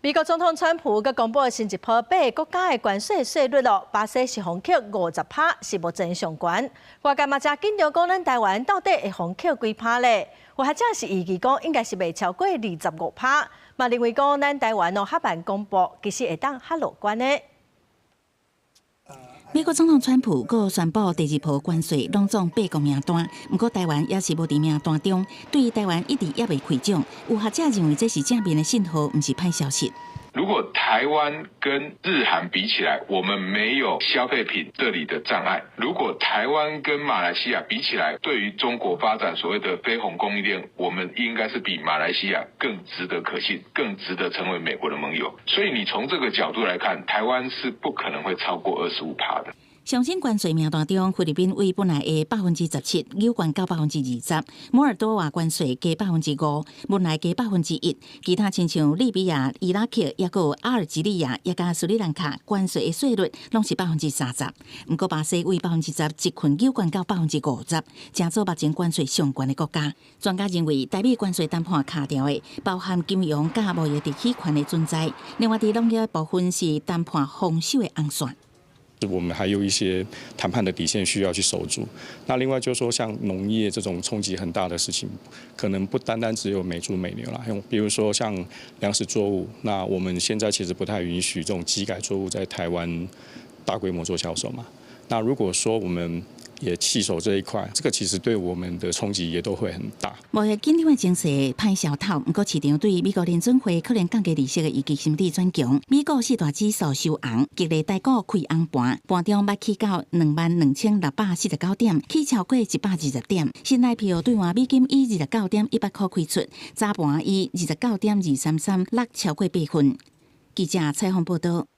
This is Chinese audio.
美国总统川普佮公布新一波8个国家的关税税率咯，巴西是封扣50%，是目前上悬。外界嘛正紧张讲，咱台湾到底会封扣几%咧？或者是预计讲应该是未超过25%，嘛认为讲咱台湾较慢公布，其实会当较乐观的。美国总统川普阁宣布第2波关税拢总8个名单，不过台湾也是无伫名单中。对于台湾一直也未开奖，有学者认为这是正面的信号，不是歹消息。如果台湾跟日韩比起来，我们没有消费品这里的障碍；如果台湾跟马来西亚比起来，对于中国发展所谓的非红供应链，我们应该是比马来西亚更值得可信，更值得成为美国的盟友。所以你从这个角度来看，台湾是不可能会超过25%的。上新关税名单中，菲律宾为本来的17%，有关到20%；摩尔多瓦关税加5%，本来加1%。其他亲像利比亚、伊拉克，也有阿尔及利亚，也加斯里兰卡关税的税率拢是30%。不过巴西为10%，一群有关到50%，正做目前关税上悬的国家。专家认为，台美关税谈判卡条的，包含金融甲贸易地区权的存在。另外，伫农业部分是谈判防守的红线。我们还有一些谈判的底线需要去守住。那另外就是说，像农业这种冲击很大的事情，可能不单单只有美猪美牛啦，比如说像粮食作物，那我们现在其实不太允许这种基改作物在台湾大规模做销售嘛。那如果说我们也弃守这一块，这个其实对我们的冲击也都会很大。贸易紧张的情势歹消透，不过市场对美国联准会可能降低利息的预期心理转强。美股四大指数收红，激励台股开红盘，盘中捌起到22,649点，起超过120点。新IPO对换美金以29点100块开出，早盘以29.233落超过8分。记者采访报道。